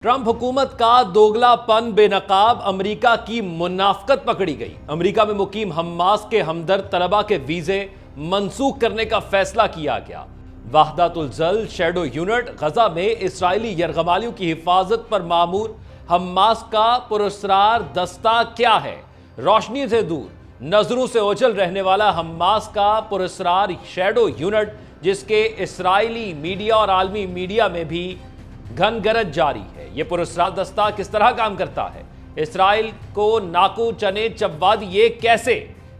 Trump हुकूमत का दोगलापन बेनकाब अमेरिका की मुनाफकत पकड़ी गई। अमेरिका में मुकीम हमास के हमदर्द तलबा के वीजे मंसूख करने का फैसला किया गया। वहदतुल जल शैडो यूनिट गजा में इस्राइली यरगमालियों की हिफाजत पर मामूर हमास का पुरस्कार दस्ता क्या है? रोशनी से दूर, नजरों से ओझल रहने वाला हमास का पुरस्कार शैडो यूनिट, जिसके इस्राइली मीडिया और आलमी मीडिया में भी घनगरज जारी है। यह पुरस्कार दस्ता किस तरह काम करता है? इसराइल को नाकू चने चब्बाद ये कैसे?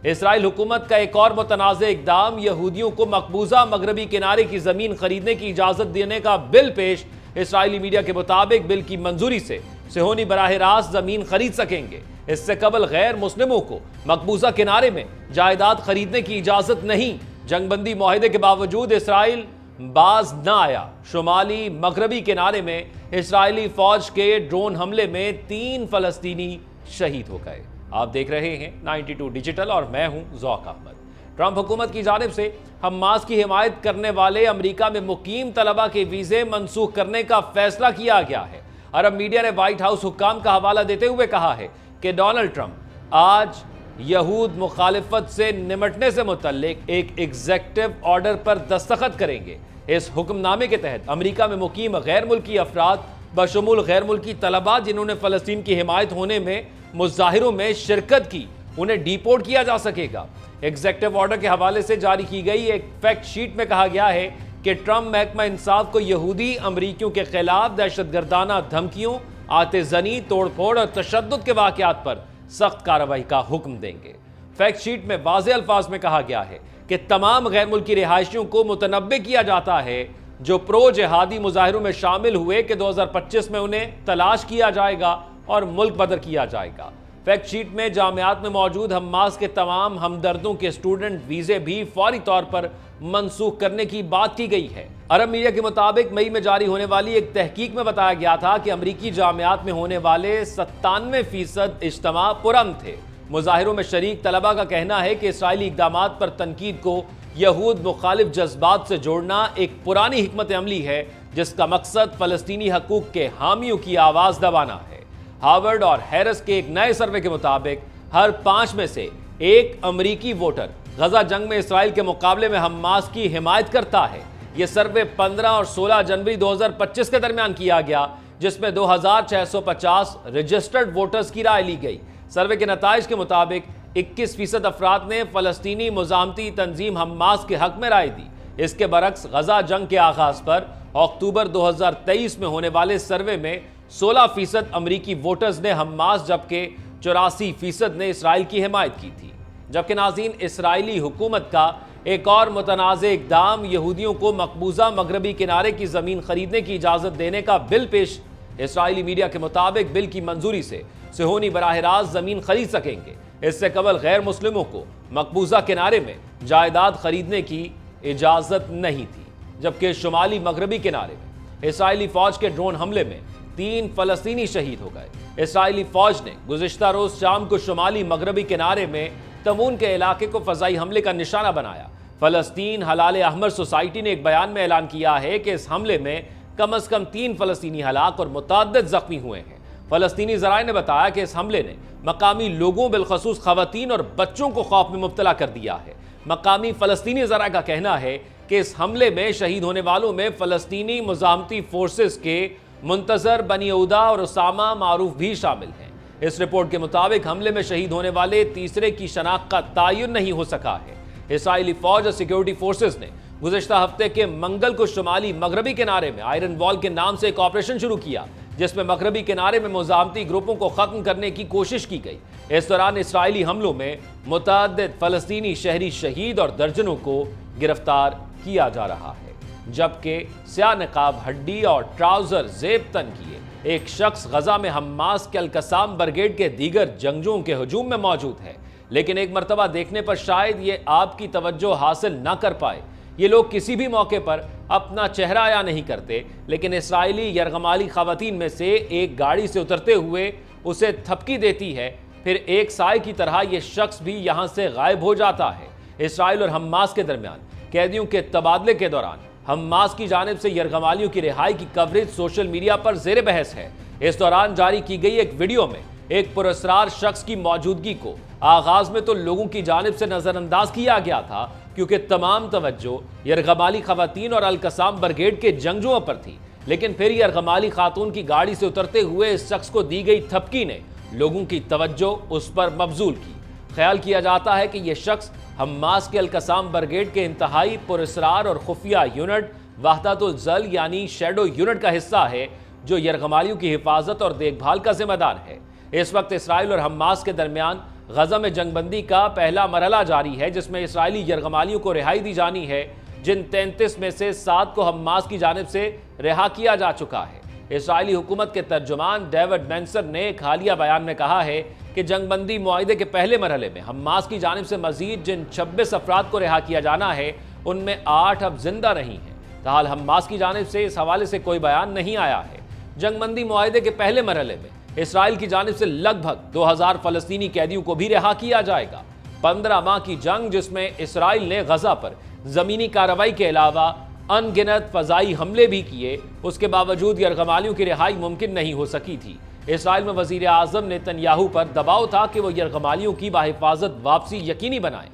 इसराइल हुकूमत का एक और मुतनाज़ इक़दाम, यहूदियों को मकबूजा मगरबी किनारे की ज़मीन खरीदने की इजाज़त देने का बिल पेश। इसराइली मीडिया के मुताबिक बिल की मंजूरी से सिहोनी बराह रास्त ज़मीन खरीद सकेंगे। इससे कबल गैर मुस्लिमों को मकबूजा किनारे में जायदाद खरीदने की इजाज़त नहीं। जंगबंदी मुआहदे के बावजूद इसराइल बाज न आया। शुमाली मगरबी किनारे में इस्राएली फौज के ड्रोन हमले में 3 फलस्तीनी शहीद हो गए। आप देख रहे हैं 92 डिजिटल और मैं हूं ज़ौक अहमद। ट्रंप हुकूमत की जानिब से हमास की हिमायत करने वाले अमेरिका में मुकीम तलबा के वीज़े मनसूख करने का फैसला किया गया है। अरब मीडिया ने व्हाइट हाउस हुक्काम का हवाला देते हुए कहा है कि डोनाल्ड ट्रंप आज यहूद मुखालिफत से निमटने से मुतल्लिक एक एग्जेक्टिव ऑर्डर पर दस्तखत करेंगे। इस हुक्मनामे के तहत अमेरिका में मुकीम गैर मुल्की अफराद बशमूल गैर मुल्की तलबा जिन्होंने फ़लस्तीन की हिमायत होने में मुजाहिरों में शिरकत की, उन्हें डिपोर्ट किया जा सकेगा। एग्जेक्टिव ऑर्डर के हवाले से जारी की गई एक फैक्ट शीट में कहा गया है कि ट्रंप महकमा इंसाफ को यहूदी अमरीकियों के खिलाफ दहशतगर्दाना धमकियों, आतिज़नी, तोड़फोड़ और तशद्दुद के वाक़यात पर सख्त कार्रवाई का हुक्म देंगे। फैक्ट शीट में वाज़ेह अल्फाज में कहा गया है कि तमाम गैर मुल्की रिहायशियों को मुतनब्बे किया जाता है जो प्रो जिहादी मुजाहिरों में शामिल हुए कि 2025 में उन्हें तलाश किया जाएगा और मुल्क बदर किया जाएगा। फैक्ट शीट में जामियात में मौजूद हमास के तमाम हमदर्दों के स्टूडेंट वीज़े भी फौरी तौर पर मनसूख करने की बात की गई है। अरब मीडिया के मुताबिक मई में जारी होने वाली एक तहकीक में बताया गया था कि अमरीकी जामियात में होने वाले 97% इज्तिमा पुरअमन थे। मुजाहिरों में शरीक तलबा का कहना है कि इसराइली इक़दामात पर तनकीद को यहूद मुखालिफ जज्बात से जोड़ना एक पुरानी हिकमत अमली है जिसका मकसद फ़लस्तीनी हकूक़ के हामियों की आवाज़ दबाना है। हार्वर्ड और हैरिस के एक नए सर्वे के मुताबिक हर 5 में से एक अमरीकी वोटर गजा जंग में इसराइल के मुकाबले में हमास की हिमायत करता है। यह सर्वे 15 और 16 जनवरी 2025 के दरमियान किया गया, जिसमें 2650 रजिस्टर्ड वोटर्स की राय ली गई। सर्वे के नताइज के मुताबिक 21% अफराद ने फ़लस्तीनी मुज़ाहमती तंजीम हमास के हक में राय दी। इसके बरक्स गजा जंग के आगाज़ पर अक्टूबर 2023 में होने वाले सर्वे में 16% अमरीकी वोटर्स ने हमास, जबकि 84% ने इसराइल की हिमायत की थी। जबकि नाज़रीन, इसराइली हुकूमत का एक और मुतनाज़ इक़दाम, यहूदियों को मकबूजा मगरबी किनारे की ज़मीन खरीदने की इजाज़त देने का बिल पेश। इसराइली मीडिया के मुताबिक बिल की मंजूरी से सिहोनी बराह रास्त ज़मीन खरीद सकेंगे। इससे कबल गैर मुस्लिमों को मकबूजा किनारे में जायदाद खरीदने की इजाज़त नहीं थी। जबकि शुमाली मगरबी किनारे में इसराइली फ़ौज के ड्रोन हमले में 3 फ़लस्तीनी शहीद हो गए। इसराइली फ़ौज ने गुज़िश्ता रोज़ शाम को शुमाली मगरबी किनारे में तमून के इलाके को फ़ज़ाई हमले का निशाना बनाया। फ़लस्तीन हलाल अहमर सोसाइटी ने एक बयान में ऐलान किया है कि इस हमले में कम अज़ कम 3 फ़लस्तीनी हलाक और मुतअद्दिद ज़ख्मी हुए हैं। फ़लस्तीनी ज़राए ने बताया कि इस हमले ने मकामी लोगों, बिलखसूस ख़वातीन और बच्चों को खौफ में मुब्तला कर दिया है। मकामी फ़लस्तीनी ज़राए का कहना है कि इस हमले में शहीद होने वालों में फ़लस्तीनी मुज़ाहमती फोर्सेस के मुंतज़र बनी उदा और उसामा मारूफ भी शामिल हैं। इस रिपोर्ट के मुताबिक हमले में शहीद होने वाले तीसरे की शनाख्त का तयन नहीं हो सका है। इसराइली फ़ौज और सिक्योरिटी फोर्सेस ने गुज़िश्ता हफ्ते के मंगल को शुमाली मगरबी किनारे में आयरन वॉल के नाम से एक ऑपरेशन शुरू किया, जिसमें मगरबी किनारे में मुज़ाहमती ग्रुपों को ख़त्म करने की कोशिश की गई। इस दौरान इसराइली हमलों में मुतअद्दिद फ़लस्तीनी शहरी शहीद और दर्जनों को गिरफ्तार किया जा रहा है। जबकि स्याह नकाब, हड्डी और ट्राउज़र ज़ेब तन किए एक शख्स गजा में हमास के अल-कसाम ब्रिगेड के दीगर जंगजुओं के हजूम में मौजूद है, लेकिन एक मरतबा देखने पर शायद ये आपकी तवज्जो हासिल न कर पाए। ये लोग किसी भी मौके पर अपना चेहरा आया नहीं करते, लेकिन इसराइली यरगमाली ख़वातीन में से एक गाड़ी से उतरते हुए उसे थपकी देती है, फिर एक साए की तरह ये शख्स भी यहाँ से गायब हो जाता है। इसराइल और हमास के दरमियान कैदियों के तबादले के दौरान हमास की जानिब से यरगमालियों की रिहाई की कवरेज सोशल मीडिया पर ज़ेर बहस है। इस दौरान जारी की गई एक वीडियो में एक पुरस्कार शख्स की मौजूदगी को आगाज में तो लोगों की जानिब से नजरअंदाज किया गया था, क्योंकि तमाम तवज्जो यरगमाली खवातीन और अल-कसाम ब्रिगेड के जंगजुओं पर थी। लेकिन फिर यरगमाली खातून की गाड़ी से उतरते हुए इस शख्स को दी गई थपकी ने लोगों की तवज्जो उस पर मबजूल की। ख्याल किया जाता है कि यह शख्स हम्मास के अल-कसाम ब्रिगेड के इंतहाई पुरस्कार और खुफिया यूनिट वहदतुल ज़ल यानी शैडो यूनिट का हिस्सा है, जो यरगमालियों की हिफाजत और देखभाल का जिम्मेदार है। इस वक्त इसराइल और हम्मास के दरमियान गजा में जंगबंदी का पहला मरहला जारी है, जिसमें इसराइली यरगमालियों को रिहाई दी जानी है, जिन 33 में से 7 को हम्मास की जानिब से रिहा किया जा चुका है। इसराइली हुकूमत के तर्जुमान डेविड मेंसर ने एक हालिया बयान में कहा है कि जंगबंदी मुआहिदे के पहले मरहले में हम्मास की जानिब से मजीद जिन 26 अफराद को रिहा किया जाना है, उनमें 8 अब जिंदा नहीं हैं। ताहल हम्मास की जानिब से इस हवाले से कोई बयान नहीं आया है। जंगबंदी मुआहिदे के पहले मरहले में इसराइल की जानिब से लगभग 2000 फलस्तीनी कैदियों को भी रिहा किया जाएगा। 15 माह की जंग, जिसमें इसराइल ने गजा पर जमीनी कार्रवाई के अलावा अनगिनत फजाई हमले भी किए, उसके बावजूद यरगमालियों की रिहाई मुमकिन नहीं हो सकी थी। इसराइल में वजीर आजम नेतन्याहू पर दबाव था कि वो यरगमालियों की बाहिफाजत वापसी यकीनी बनाएं।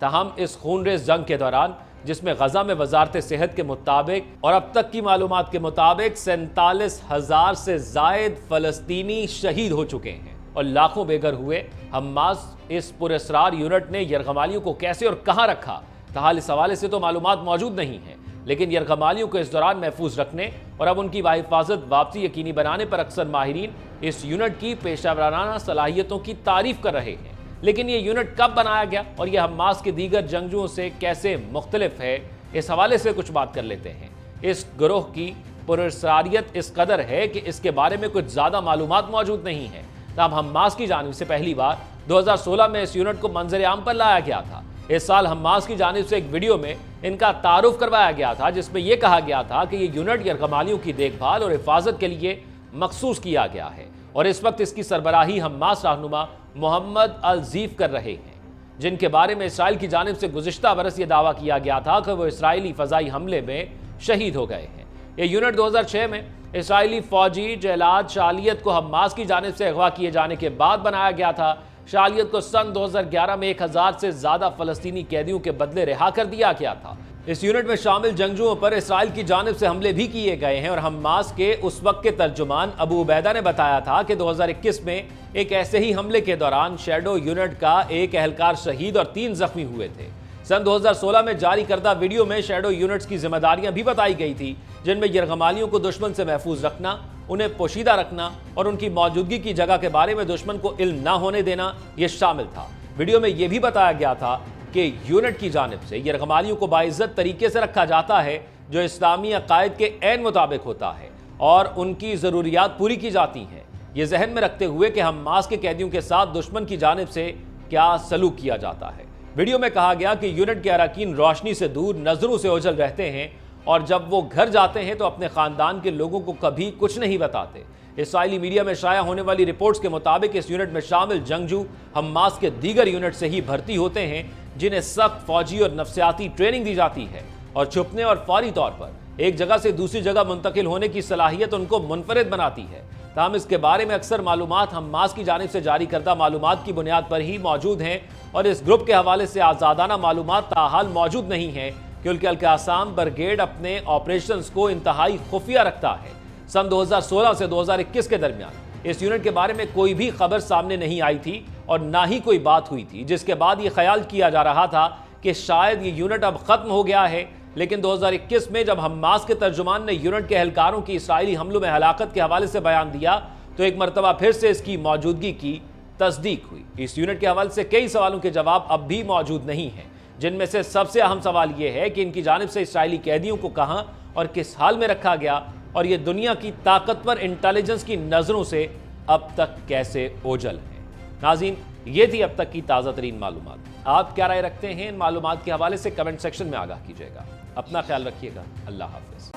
ताहम इस खूनरेज जंग के दौरान, जिसमें गजा में वजारत सेहत के मुताबिक और अब तक की मालूमात के मुताबिक 47,000 से जायद फलस्तीनी शहीद हो चुके हैं और लाखों बेघर हुए, हम्मास इस पुरस्कार यूनिट ने यरगमालियों को कैसे और कहां रखा, ताहल इस हवाले से तो मालूमात मौजूद नहीं है। लेकिन यरगमालियों को इस दौरान महफूज रखने और अब उनकी बाहिफाजत वापसी यकीनी बनाने पर अक्सर माहिरीन इस यूनिट की पेशेवराना सलाहियतों की तारीफ कर रहे हैं। लेकिन ये यूनिट कब बनाया गया और यह हम्मास के दीगर जंगजुओं से कैसे मुख्तलिफ है, इस हवाले से कुछ बात कर लेते हैं। इस गिरोह की पुरस्कारियत इस कदर है कि इसके बारे में कुछ ज़्यादा मालूमात मौजूद नहीं है। तब हम्मास की जानिब से पहली बार 2016 में इस यूनिट को मंजर आम पर लाया गया था। इस साल हम्मास की जानिब से एक वीडियो में इनका तारुफ करवाया गया था, जिसमें यह कहा गया था कि यह यूनिट यरगमालियों की देखभाल और हिफाजत के लिए मखसूस किया गया है और इस वक्त इसकी सरबराही हम्मास रहनुमा मोहम्मद अल-ज़ीफ कर रहे हैं, जिनके बारे में इसराइल की जानिब से गुज़िश्ता बरस यह दावा किया गया था कि वो इसराइली फ़ज़ाई हमले में शहीद हो गए हैं। यह यूनिट 2006 में इसराइली फ़ौजी जलाद शालियत को हम्मास की जानिब से अगवा किए जाने के बाद बनाया गया था। शालियत को सन 2011 में 1000 से ज़्यादा फ़लस्तीनी कैदियों के बदले रिहा कर दिया गया था। इस यूनिट में शामिल जंगजुओं पर इसराइल की जानिब से हमले भी किए गए हैं और हम्मास के उस वक्त के तर्जुमान अबू उबैदा ने बताया था कि 2021 में एक ऐसे ही हमले के दौरान शैडो यूनिट का एक एहलकार शहीद और 3 जख्मी हुए थे। सन 2016 में जारी करदा वीडियो में शैडो यूनिट्स की जिम्मेदारियां भी बताई गई थी, जिनमें यरगमालियों को दुश्मन से महफूज रखना, उन्हें पोशीदा रखना और उनकी मौजूदगी की जगह के बारे में दुश्मन को इल्म ना होने देना यह शामिल था। वीडियो में यह भी बताया गया था कि यूनिट की जानिब से यरगमालियों को बाइज्जत तरीके से रखा जाता है, जो इस्लामी अकायद के ऐन मुताबिक होता है और उनकी ज़रूरियात पूरी की जाती हैं। ये जहन में रखते हुए कि हम्मास के कैदियों के साथ दुश्मन की जानिब से क्या सलूक किया जाता है। वीडियो में कहा गया कि यूनिट के अरकान रोशनी से दूर नजरों से ओझल रहते हैं और जब वो घर जाते हैं तो अपने खानदान के लोगों को कभी कुछ नहीं बताते। इसराइली मीडिया में शाया होने वाली रिपोर्ट्स के मुताबिक इस यूनिट में शामिल जंगजू हम्मास के दीगर यूनिट से ही भर्ती होते हैं, जिन्हें सख्त फौजी और नफ्सियाती ट्रेनिंग दी जाती है और छुपने और फौरी तौर पर एक जगह से दूसरी जगह मुंतकिल होने की सलाहियत उनको मुनफरिद बनाती है। ताहम इसके बारे में अक्सर मालूमात हम्मास की जानिब से जारी करदा मालूमात की बुनियाद पर ही मौजूद हैं और इस ग्रुप के हवाले से आज़ादाना मालूमात ताहाल मौजूद नहीं है, क्योंकि अल-कसाम ब्रिगेड अपने ऑपरेशंस को इंतहाई खुफिया रखता है। सन 2016 से 2021 के दरमियान इस यूनिट के बारे में कोई भी खबर सामने नहीं आई थी और ना ही कोई बात हुई थी, जिसके बाद ये ख्याल किया जा रहा था कि शायद ये यूनिट अब खत्म हो गया है। लेकिन 2021 में जब हम्मास के तर्जुमान ने यूनिट के एहलकारों की इसराइली हमलों में हलाकत के हवाले से बयान दिया तो एक मरतबा फिर से इसकी मौजूदगी की तस्दीक हुई। इस यूनिट के हवाले से कई सवालों के जवाब अब भी मौजूद नहीं हैं, जिनमें से सबसे अहम सवाल यह है कि इनकी जानिब से इसराइली कैदियों को कहां और किस हाल में रखा गया और ये दुनिया की ताकतवर इंटेलिजेंस की नजरों से अब तक कैसे ओझल है। नाज़रीन, ये थी अब तक की ताज़ा तरीन मालूमात। आप क्या राय रखते हैं इन मालूमात के हवाले से कमेंट सेक्शन में आगाह कीजिएगा। अपना ख्याल रखिएगा। अल्लाह हाफिज़।